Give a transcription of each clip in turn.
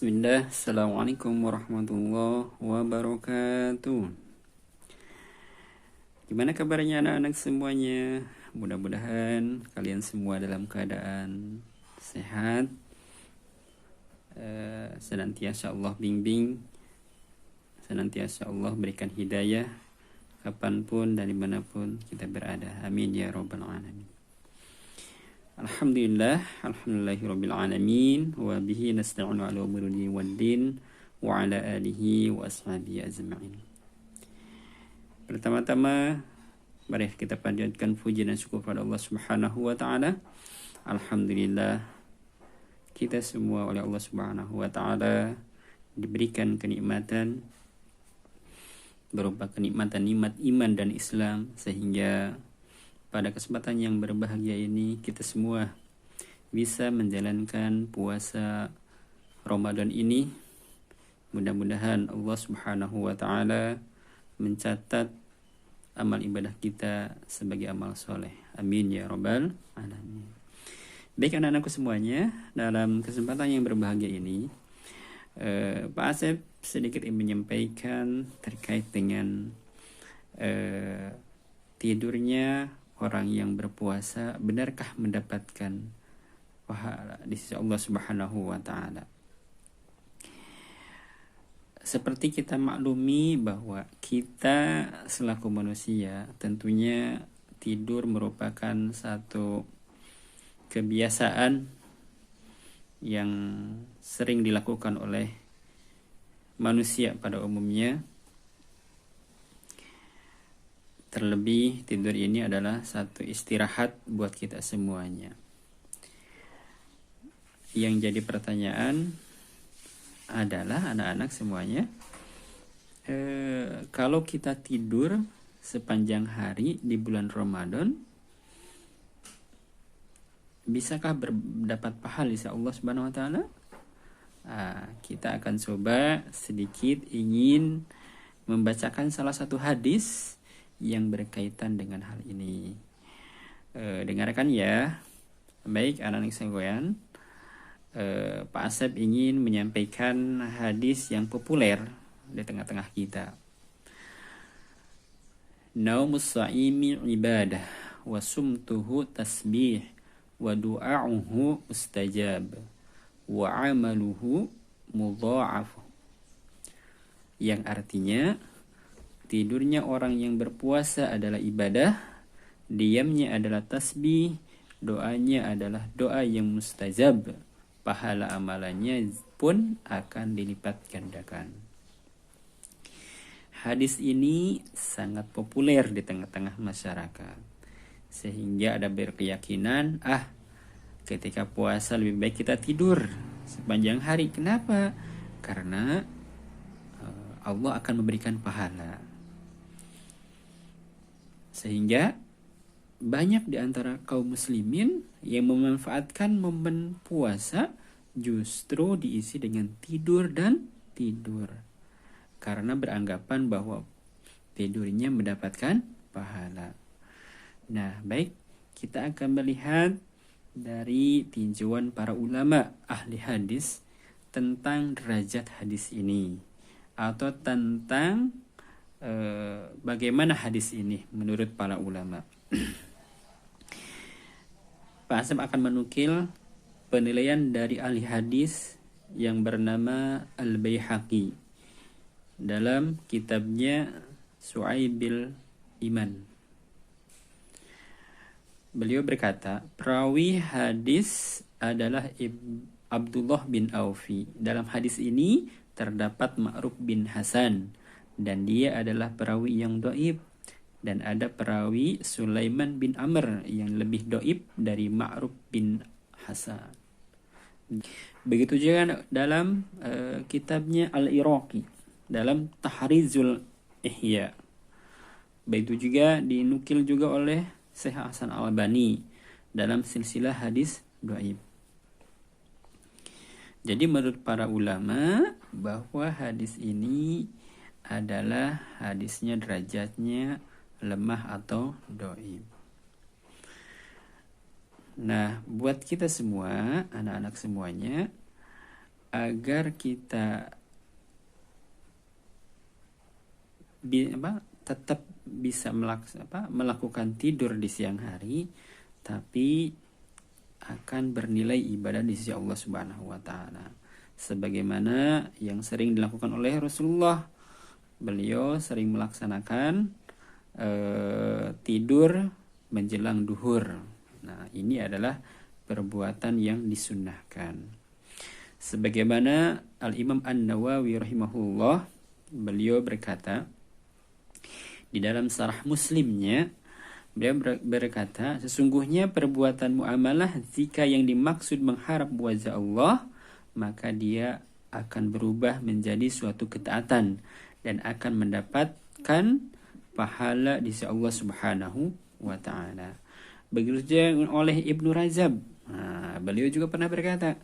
Bismillah, Assalamualaikum warahmatullahi wabarakatuh. Gimana kabarnya anak-anak semuanya? Mudah-mudahan kalian semua dalam keadaan sehat, senantiasa Allah bimbing, senantiasa Allah berikan hidayah kapanpun dan dimanapun kita berada. Amin ya rabbal alamin. Alhamdulillahirabbil alamin wa bihi nasta'inu ala umuri waddin wa ala alihi wa ashabihi ajma'in. Pertama-tama mari kita panjatkan puji dan syukur kepada Allah Subhanahu wa taala. Alhamdulillah kita semua oleh Allah Subhanahu wa taala diberikan kenikmatan berupa kenikmatan nikmat iman dan Islam, sehingga pada kesempatan yang berbahagia ini kita semua bisa menjalankan puasa Ramadan ini. Mudah-mudahan Allah Subhanahu wa taala mencatat amal ibadah kita sebagai amal soleh. Amin ya rabbal alamin. Baik anak-anakku semuanya, dalam kesempatan yang berbahagia ini Pak Asep sedikit ingin menyampaikan terkait dengan tidurnya orang yang berpuasa, benarkah mendapatkan pahala di sisi Allah Subhanahu wa taala. Seperti kita maklumi bahwa kita selaku manusia tentunya tidur merupakan satu kebiasaan yang sering dilakukan oleh manusia pada umumnya. Terlebih tidur ini adalah satu istirahat buat kita semuanya. Yang jadi pertanyaan adalah anak-anak semuanya, kalau kita tidur sepanjang hari di bulan Ramadan, bisakah mendapat pahala insya Allah Subhanahu wa taala? Kita akan coba sedikit ingin membacakan salah satu hadis yang berkaitan dengan hal ini. Dengarkan ya. Baik anak-anak sekalian, Pak Asep ingin menyampaikan hadis yang populer di tengah-tengah kita. Naumus sa'imi ibadah wa sumtuhu tasbih wa du'a'uhu mustajab wa amaluhu mudha'af. Yang artinya, tidurnya orang yang berpuasa adalah ibadah, diamnya adalah tasbih, doanya adalah doa yang mustajab, pahala amalannya pun akan dilipat gandakan. Hadis ini sangat populer di tengah-tengah masyarakat, sehingga ada berkeyakinan, ketika puasa lebih baik kita tidur sepanjang hari. Kenapa? Karena Allah akan memberikan pahala. Sehingga banyak di antara kaum muslimin yang memanfaatkan momen puasa justru diisi dengan tidur dan tidur. Karena beranggapan bahwa tidurnya mendapatkan pahala. Nah, baik, kita akan melihat dari tinjauan para ulama ahli hadis tentang derajat hadis ini, atau tentang bagaimana hadis ini menurut para ulama. Pak Asep akan menukil penilaian dari ahli hadis yang bernama Al-Baihaqi dalam kitabnya Syu'aibil Iman. Beliau berkata, perawi hadis adalah Abdullah bin Aufi. Dalam hadis ini terdapat Ma'ruf bin Hasan, dan dia adalah perawi yang dhaif. Dan ada perawi Sulaiman bin Amr yang lebih dhaif dari Ma'ruf bin Hasan. Begitu juga dalam kitabnya Al-Iraqi dalam Tahrizul Ihya. Begitu juga dinukil juga oleh Syekh Hasan Al-Albani dalam silsilah hadis dhaif. Jadi menurut para ulama bahwa hadis ini adalah hadisnya derajatnya lemah atau dhaif. Nah, buat kita semua, anak-anak semuanya, agar kita tetap bisa melakukan tidur di siang hari, tapi akan bernilai ibadah di sisi Allah Subhanahu wa taala. Sebagaimana yang sering dilakukan oleh Rasulullah. Beliau sering melaksanakan tidur menjelang duhur. Nah, ini adalah perbuatan yang disunnahkan. Sebagaimana Al-Imam An-Nawawi rahimahullah, beliau berkata di dalam Syarah Muslimnya, beliau berkata, sesungguhnya perbuatan muamalah jika yang dimaksud mengharap wajah Allah, maka dia akan berubah menjadi suatu ketaatan dan akan mendapatkan pahala di sisi Allah Subhanahu wa taala. Begitu oleh Ibnu Rajab. Nah, beliau juga pernah berkata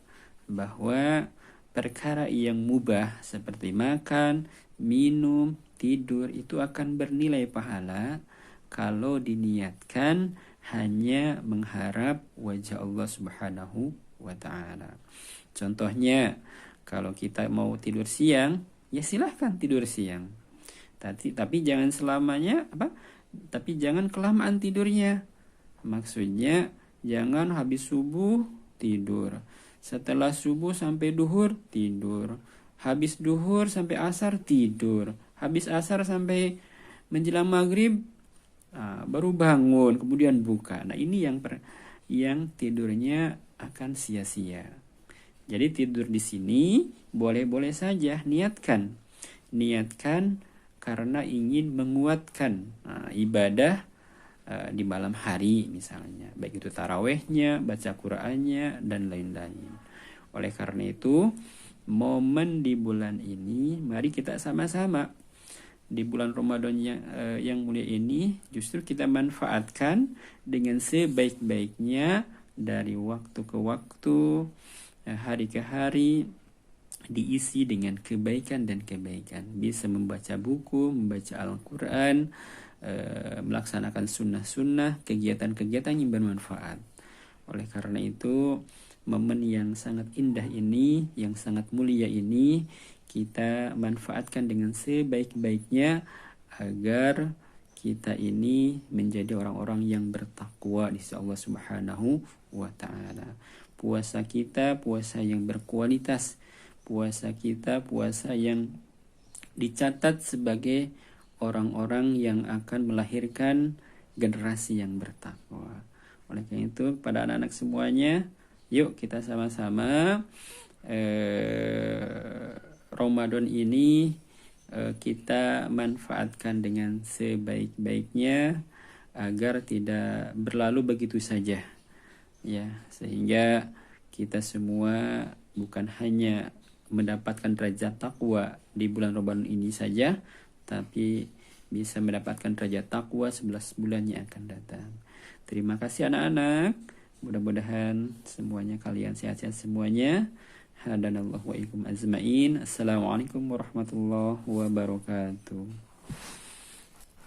bahwa perkara yang mubah seperti makan, minum, tidur itu akan bernilai pahala kalau diniatkan hanya mengharap wajah Allah Subhanahu wa taala. Contohnya, kalau kita mau tidur siang, ya silahkan tidur siang. Tapi jangan selamanya Tapi jangan kelamaan tidurnya. Maksudnya jangan habis subuh tidur. Setelah subuh sampai duhur tidur. Habis duhur sampai asar tidur. Habis asar sampai menjelang maghrib baru bangun, kemudian buka. Nah, ini yang tidurnya akan sia-sia. Jadi tidur di sini boleh-boleh saja, niatkan karena ingin menguatkan ibadah di malam hari misalnya, baik itu tarawehnya, baca Qur'annya, dan lain-lain. Oleh karena itu, momen di bulan ini mari kita sama-sama di bulan Ramadan yang mulia ini justru kita manfaatkan dengan sebaik-baiknya, dari waktu ke waktu, hari ke hari, diisi dengan kebaikan dan kebaikan. Bisa membaca buku, membaca Al-Quran, melaksanakan sunnah-sunnah, kegiatan-kegiatan yang bermanfaat. Oleh karena itu, momen yang sangat indah ini, yang sangat mulia ini, kita manfaatkan dengan sebaik-baiknya agar kita ini menjadi orang-orang yang bertakwa di sisi Allah Subhanahu wa taala. Puasa kita puasa yang berkualitas. Puasa kita puasa yang dicatat sebagai orang-orang yang akan melahirkan generasi yang bertakwa. Oleh karena itu, pada anak-anak semuanya, yuk kita sama-sama Ramadan ini kita manfaatkan dengan sebaik-baiknya agar tidak berlalu begitu saja, ya, sehingga kita semua bukan hanya mendapatkan derajat takwa di bulan Ramadan ini saja, tapi bisa mendapatkan derajat takwa 11 bulan yang akan datang. Terima kasih anak-anak. Mudah-mudahan semuanya kalian sehat-sehat semuanya. Hadanallahu wa ikum azmain. Assalamualaikum warahmatullahi wabarakatuh.